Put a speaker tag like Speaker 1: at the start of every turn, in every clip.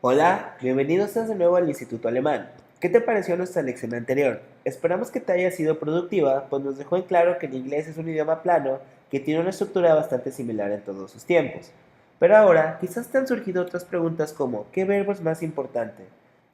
Speaker 1: Hola, bienvenidos de nuevo al Instituto Alemán. ¿Qué te pareció nuestra lección anterior? Esperamos que te haya sido productiva, pues nos dejó en claro que el inglés es un idioma plano que tiene una estructura bastante similar en todos sus tiempos. Pero ahora, quizás te han surgido otras preguntas como ¿qué verbo es más importante?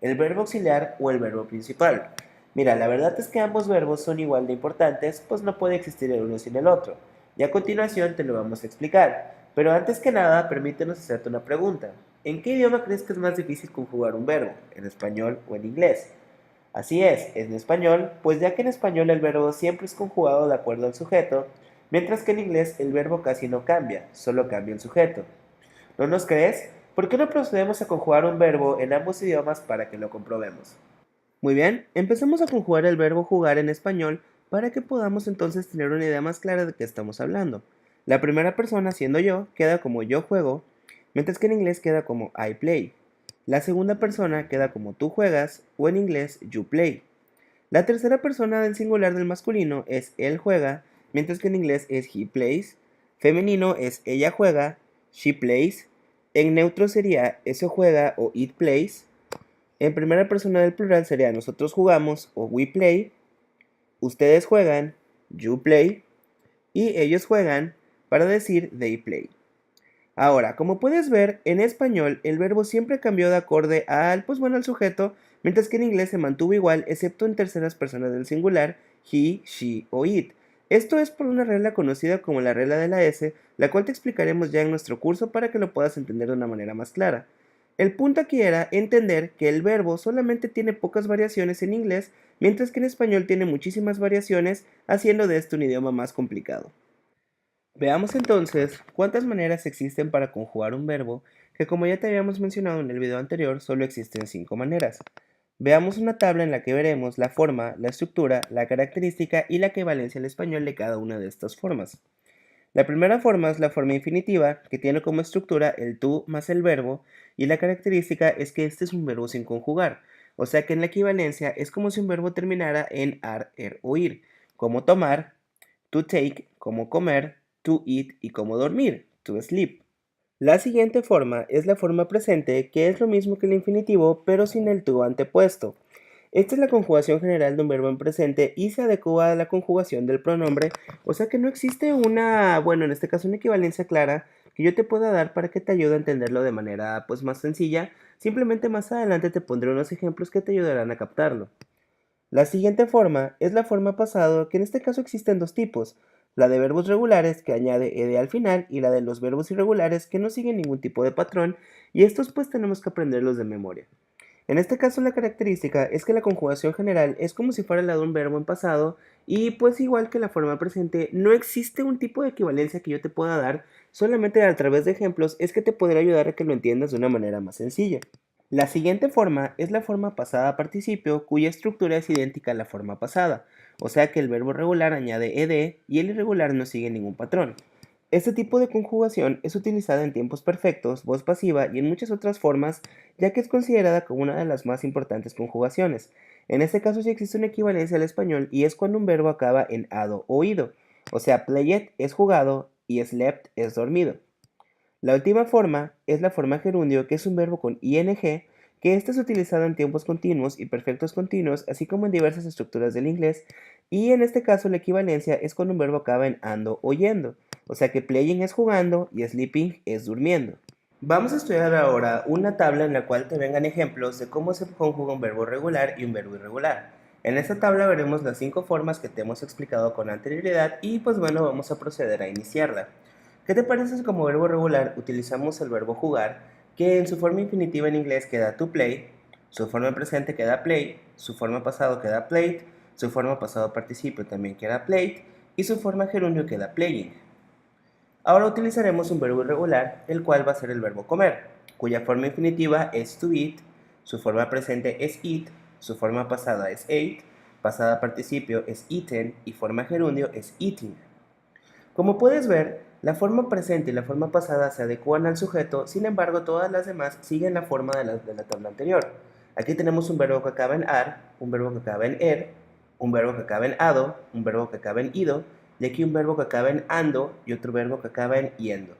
Speaker 1: ¿El verbo auxiliar o el verbo principal? Mira, la verdad es que ambos verbos son igual de importantes, pues no puede existir el uno sin el otro. Y a continuación te lo vamos a explicar. Pero antes que nada, permítenos hacerte una pregunta. ¿En qué idioma crees que es más difícil conjugar un verbo? ¿En español o en inglés? Así es en español, pues ya que en español el verbo siempre es conjugado de acuerdo al sujeto, mientras que en inglés el verbo casi no cambia, solo cambia el sujeto. ¿No nos crees? ¿Por qué no procedemos a conjugar un verbo en ambos idiomas para que lo comprobemos? Muy bien, empecemos a conjugar el verbo jugar en español para que podamos entonces tener una idea más clara de qué estamos hablando. La primera persona, siendo yo, queda como yo juego, mientras que en inglés queda como I play. La segunda persona queda como tú juegas o en inglés you play. La tercera persona del singular del masculino es él juega, mientras que en inglés es he plays. Femenino es ella juega, she plays. En neutro sería eso juega o it plays. En primera persona del plural sería nosotros jugamos o we play, ustedes juegan, you play, y ellos juegan para decir they play. Ahora, como puedes ver, en español el verbo siempre cambió de acorde al sujeto, mientras que en inglés se mantuvo igual, excepto en terceras personas del singular, he, she o it. Esto es por una regla conocida como la regla de la S, la cual te explicaremos ya en nuestro curso para que lo puedas entender de una manera más clara. El punto aquí era entender que el verbo solamente tiene pocas variaciones en inglés, mientras que en español tiene muchísimas variaciones, haciendo de este un idioma más complicado. Veamos entonces cuántas maneras existen para conjugar un verbo, que como ya te habíamos mencionado en el video anterior, solo existen 5 maneras. Veamos una tabla en la que veremos la forma, la estructura, la característica y la equivalencia al español de cada una de estas formas. La primera forma es la forma infinitiva, que tiene como estructura el tú más el verbo, y la característica es que este es un verbo sin conjugar, o sea que en la equivalencia es como si un verbo terminara en ar, er o ir, como tomar, to take, como comer, to eat y como dormir, to sleep. La siguiente forma es la forma presente, que es lo mismo que el infinitivo, pero sin el to antepuesto. Esta es la conjugación general de un verbo en presente y se adecua a la conjugación del pronombre, o sea que no existe en este caso una equivalencia clara que yo te pueda dar para que te ayude a entenderlo de manera más sencilla. Simplemente más adelante te pondré unos ejemplos que te ayudarán a captarlo. La siguiente forma es la forma pasado, que en este caso existen dos tipos, la de verbos regulares que añade ed al final y la de los verbos irregulares que no siguen ningún tipo de patrón, y estos tenemos que aprenderlos de memoria. En este caso la característica es que la conjugación general es como si fuera la de un verbo en pasado y igual que la forma presente no existe un tipo de equivalencia que yo te pueda dar, solamente a través de ejemplos es que te podrá ayudar a que lo entiendas de una manera más sencilla. La siguiente forma es la forma pasada participio cuya estructura es idéntica a la forma pasada, o sea que el verbo regular añade ed y el irregular no sigue ningún patrón. Este tipo de conjugación es utilizada en tiempos perfectos, voz pasiva y en muchas otras formas, ya que es considerada como una de las más importantes conjugaciones. En este caso sí existe una equivalencia al español y es cuando un verbo acaba en ado o ido, o sea, played es jugado y slept es dormido. La última forma es la forma gerundio, que es un verbo con ing, que este es utilizado en tiempos continuos y perfectos continuos, así como en diversas estructuras del inglés, y en este caso la equivalencia es cuando un verbo acaba en ando o yendo, o sea que playing es jugando y sleeping es durmiendo. Vamos a estudiar ahora una tabla en la cual te vengan ejemplos de cómo se conjuga un verbo regular y un verbo irregular. En esta tabla veremos las 5 formas que te hemos explicado con anterioridad y vamos a proceder a iniciarla. ¿Qué te parece si como verbo regular utilizamos el verbo jugar, que en su forma infinitiva en inglés queda to play, su forma presente queda play, su forma pasado queda played, su forma pasado participio también queda played y su forma gerundio queda playing? Ahora utilizaremos un verbo irregular, el cual va a ser el verbo comer, cuya forma infinitiva es to eat, su forma presente es eat, su forma pasada es ate, pasada participio es eaten y forma gerundio es eating. Como puedes ver, la forma presente y la forma pasada se adecuan al sujeto, sin embargo todas las demás siguen la forma de la tabla anterior. Aquí tenemos un verbo que acaba en ar, un verbo que acaba en er, un verbo que acaba en ado, un verbo que acaba en ido, y aquí un verbo que acaba en ando y otro verbo que acaba en yendo.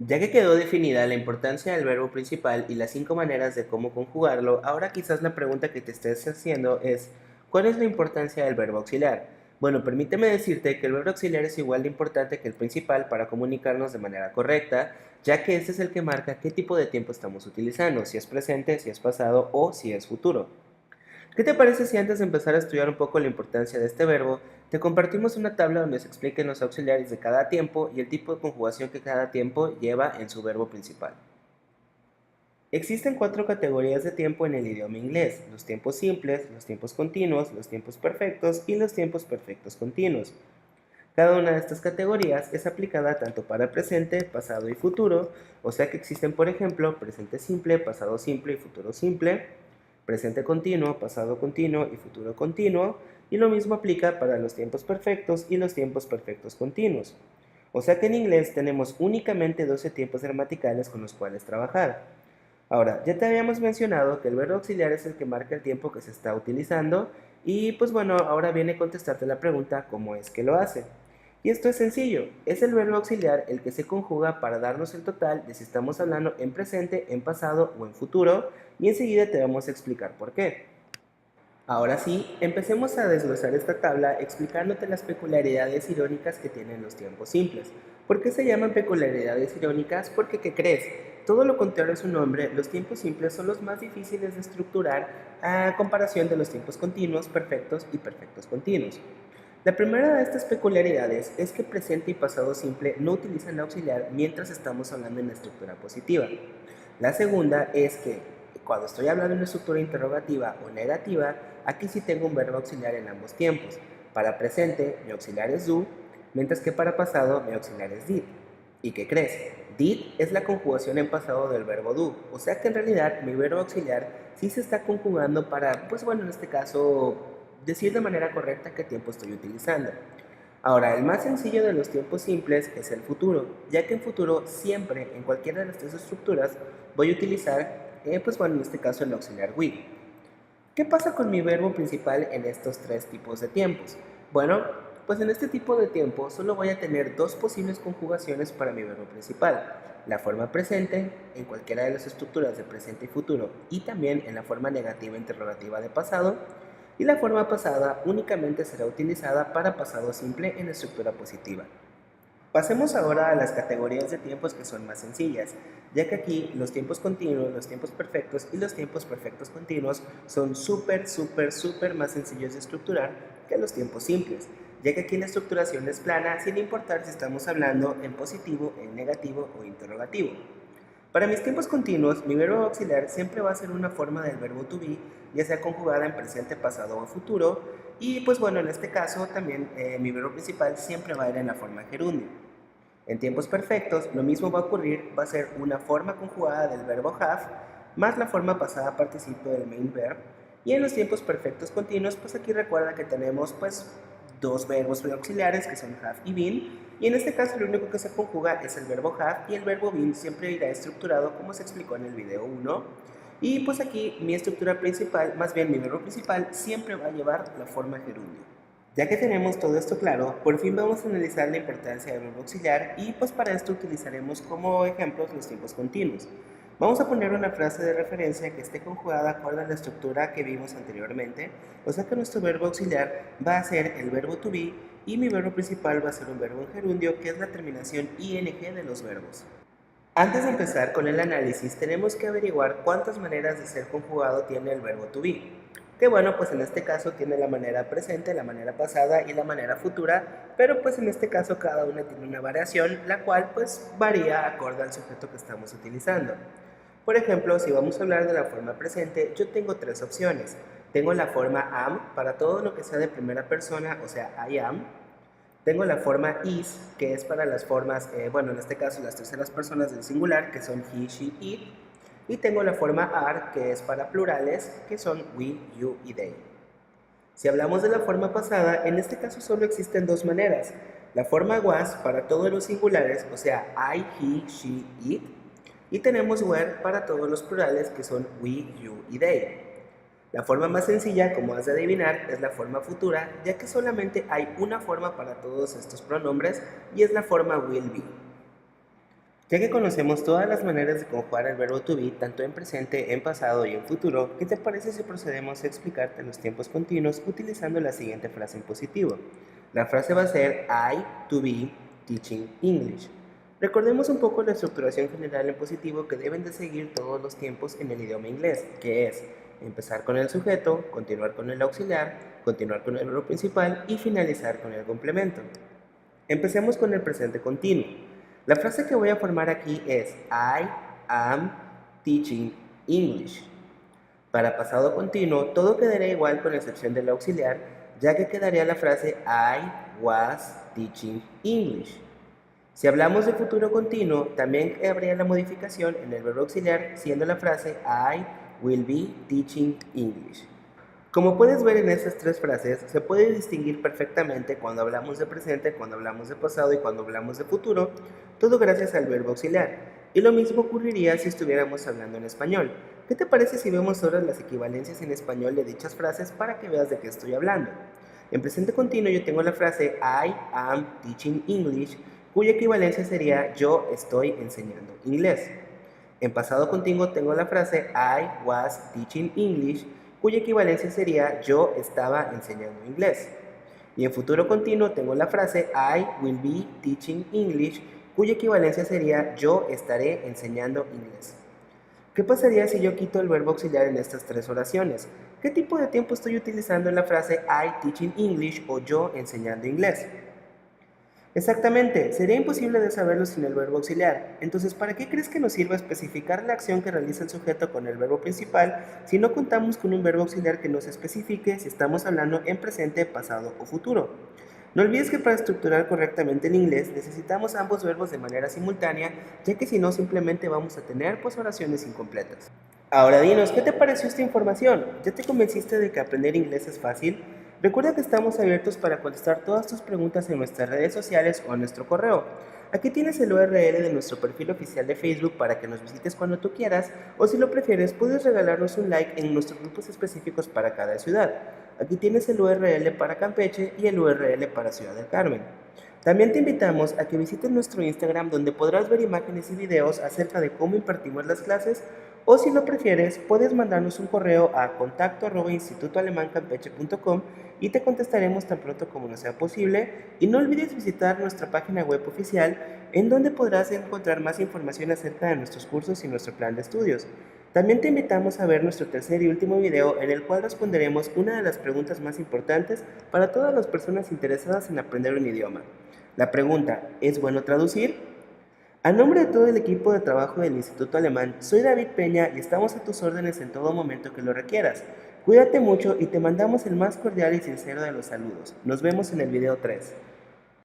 Speaker 1: Ya que quedó definida la importancia del verbo principal y las 5 maneras de cómo conjugarlo, ahora quizás la pregunta que te estés haciendo es, ¿cuál es la importancia del verbo auxiliar? Bueno, permíteme decirte que el verbo auxiliar es igual de importante que el principal para comunicarnos de manera correcta, ya que este es el que marca qué tipo de tiempo estamos utilizando, si es presente, si es pasado o si es futuro. ¿Qué te parece si antes de empezar a estudiar un poco la importancia de este verbo, te compartimos una tabla donde se expliquen los auxiliares de cada tiempo y el tipo de conjugación que cada tiempo lleva en su verbo principal? Existen 4 categorías de tiempo en el idioma inglés: los tiempos simples, los tiempos continuos, los tiempos perfectos y los tiempos perfectos continuos. Cada una de estas categorías es aplicada tanto para presente, pasado y futuro, o sea que existen, por ejemplo, presente simple, pasado simple y futuro simple, presente continuo, pasado continuo y futuro continuo, y lo mismo aplica para los tiempos perfectos y los tiempos perfectos continuos. O sea que en inglés tenemos únicamente 12 tiempos gramaticales con los cuales trabajar. Ahora, ya te habíamos mencionado que el verbo auxiliar es el que marca el tiempo que se está utilizando y pues bueno, ahora viene a contestarte la pregunta, ¿cómo es que lo hace? Y esto es sencillo, es el verbo auxiliar el que se conjuga para darnos el total de si estamos hablando en presente, en pasado o en futuro, y enseguida te vamos a explicar por qué. Ahora sí, empecemos a desglosar esta tabla explicándote las peculiaridades irónicas que tienen los tiempos simples. ¿Por qué se llaman peculiaridades irónicas? Porque, ¿qué crees? Todo lo contrario a su nombre, los tiempos simples son los más difíciles de estructurar a comparación de los tiempos continuos, perfectos y perfectos continuos. La primera de estas peculiaridades es que presente y pasado simple no utilizan auxiliar mientras estamos hablando en la estructura positiva. La segunda es que cuando estoy hablando en una estructura interrogativa o negativa, aquí sí tengo un verbo auxiliar en ambos tiempos. Para presente, mi auxiliar es do, mientras que para pasado, mi auxiliar es did. ¿Y qué crees? Did es la conjugación en pasado del verbo do, o sea que en realidad mi verbo auxiliar sí se está conjugando para, pues bueno, en este caso, decir de manera correcta qué tiempo estoy utilizando. Ahora, el más sencillo de los tiempos simples es el futuro, ya que en futuro siempre, en cualquiera de las tres estructuras, voy a utilizar, pues bueno, en este caso el auxiliar will. ¿Qué pasa con mi verbo principal en estos tres tipos de tiempos? Bueno, pues en este tipo de tiempo solo voy a tener dos posibles conjugaciones para mi verbo principal: la forma presente en cualquiera de las estructuras de presente y futuro y también en la forma negativa interrogativa de pasado, y la forma pasada únicamente será utilizada para pasado simple en estructura positiva. Pasemos ahora a las categorías de tiempos que son más sencillas, ya que aquí los tiempos continuos, los tiempos perfectos y los tiempos perfectos continuos son súper más sencillos de estructurar que los tiempos simples, ya que aquí la estructuración es plana sin importar si estamos hablando en positivo, en negativo o interrogativo. Para mis tiempos continuos, mi verbo auxiliar siempre va a ser una forma del verbo to be, ya sea conjugada en presente, pasado o futuro, y pues bueno, en este caso también mi verbo principal siempre va a ir en la forma gerundio. En tiempos perfectos, lo mismo va a ocurrir, va a ser una forma conjugada del verbo have, más la forma pasada participio del main verb, y en los tiempos perfectos continuos, pues aquí recuerda que tenemos pues dos verbos auxiliares que son have y been, y en este caso lo único que se conjuga es el verbo have y el verbo been siempre irá estructurado como se explicó en el video 1. Y pues aquí mi estructura principal, más bien mi verbo principal, siempre va a llevar la forma gerundio. Ya que tenemos todo esto claro, por fin vamos a analizar la importancia del verbo auxiliar y pues para esto utilizaremos como ejemplos los tiempos continuos. Vamos a poner una frase de referencia que esté conjugada acorde a la estructura que vimos anteriormente, o sea que nuestro verbo auxiliar va a ser el verbo to be y mi verbo principal va a ser un verbo en gerundio que es la terminación ing de los verbos. Antes de empezar con el análisis, tenemos que averiguar cuántas maneras de ser conjugado tiene el verbo to be. Que bueno, pues en este caso tiene la manera presente, la manera pasada y la manera futura, pero pues en este caso cada una tiene una variación, la cual pues varía acorde al sujeto que estamos utilizando. Por ejemplo, si vamos a hablar de la forma presente, yo tengo tres opciones. Tengo la forma am para todo lo que sea de primera persona, o sea, I am. Tengo la forma is, que es para las formas, bueno, en este caso las terceras personas del singular, que son he, she, it. Y tengo la forma are, que es para plurales, que son we, you y they. Si hablamos de la forma pasada, en este caso solo existen dos maneras. La forma was para todos los singulares, o sea, I, he, she, it. Y tenemos were para todos los plurales, que son we, you y they. La forma más sencilla, como has de adivinar, es la forma futura, ya que solamente hay una forma para todos estos pronombres y es la forma will be. Ya que conocemos todas las maneras de conjugar el verbo to be, tanto en presente, en pasado y en futuro, ¿qué te parece si procedemos a explicarte los tiempos continuos utilizando la siguiente frase en positivo? La frase va a ser I to be teaching English. Recordemos un poco la estructuración general en positivo que deben de seguir todos los tiempos en el idioma inglés, que es empezar con el sujeto, continuar con el auxiliar, continuar con el verbo principal y finalizar con el complemento. Empecemos con el presente continuo. La frase que voy a formar aquí es I am teaching English. Para pasado continuo, todo quedaría igual con excepción del auxiliar, ya que quedaría la frase I was teaching English. Si hablamos de futuro continuo, también habría la modificación en el verbo auxiliar, siendo la frase I will be teaching English. Como puedes ver en estas tres frases, se puede distinguir perfectamente cuando hablamos de presente, cuando hablamos de pasado y cuando hablamos de futuro, todo gracias al verbo auxiliar. Y lo mismo ocurriría si estuviéramos hablando en español. ¿Qué te parece si vemos ahora las equivalencias en español de dichas frases para que veas de qué estoy hablando? En presente continuo yo tengo la frase I am teaching English, cuya equivalencia sería yo estoy enseñando inglés. En pasado continuo tengo la frase I was teaching English, cuya equivalencia sería yo estaba enseñando inglés. Y en futuro continuo tengo la frase I will be teaching English, cuya equivalencia sería yo estaré enseñando inglés. ¿Qué pasaría si yo quito el verbo auxiliar en estas tres oraciones? ¿Qué tipo de tiempo estoy utilizando en la frase I teaching English o yo enseñando inglés? Exactamente, sería imposible de saberlo sin el verbo auxiliar. Entonces, ¿para qué crees que nos sirve especificar la acción que realiza el sujeto con el verbo principal si no contamos con un verbo auxiliar que nos especifique si estamos hablando en presente, pasado o futuro? No olvides que para estructurar correctamente el inglés necesitamos ambos verbos de manera simultánea, ya que si no simplemente vamos a tener oraciones incompletas. Ahora dinos, ¿qué te pareció esta información? ¿Ya te convenciste de que aprender inglés es fácil? Recuerda que estamos abiertos para contestar todas tus preguntas en nuestras redes sociales o en nuestro correo. Aquí tienes el URL de nuestro perfil oficial de Facebook para que nos visites cuando tú quieras, o si lo prefieres puedes regalarnos un like en nuestros grupos específicos para cada ciudad. Aquí tienes el URL para Campeche y el URL para Ciudad del Carmen. También te invitamos a que visites nuestro Instagram donde podrás ver imágenes y videos acerca de cómo impartimos las clases, o si lo prefieres puedes mandarnos un correo a contacto@institutoalemancampeche.com y te contestaremos tan pronto como nos sea posible. Y no olvides visitar nuestra página web oficial en donde podrás encontrar más información acerca de nuestros cursos y nuestro plan de estudios. También te invitamos a ver nuestro tercer y último video en el cual responderemos una de las preguntas más importantes para todas las personas interesadas en aprender un idioma. La pregunta, ¿es bueno traducir? A nombre de todo el equipo de trabajo del Instituto Alemán, soy David Peña y estamos a tus órdenes en todo momento que lo requieras. Cuídate mucho y te mandamos el más cordial y sincero de los saludos. Nos vemos en el video 3.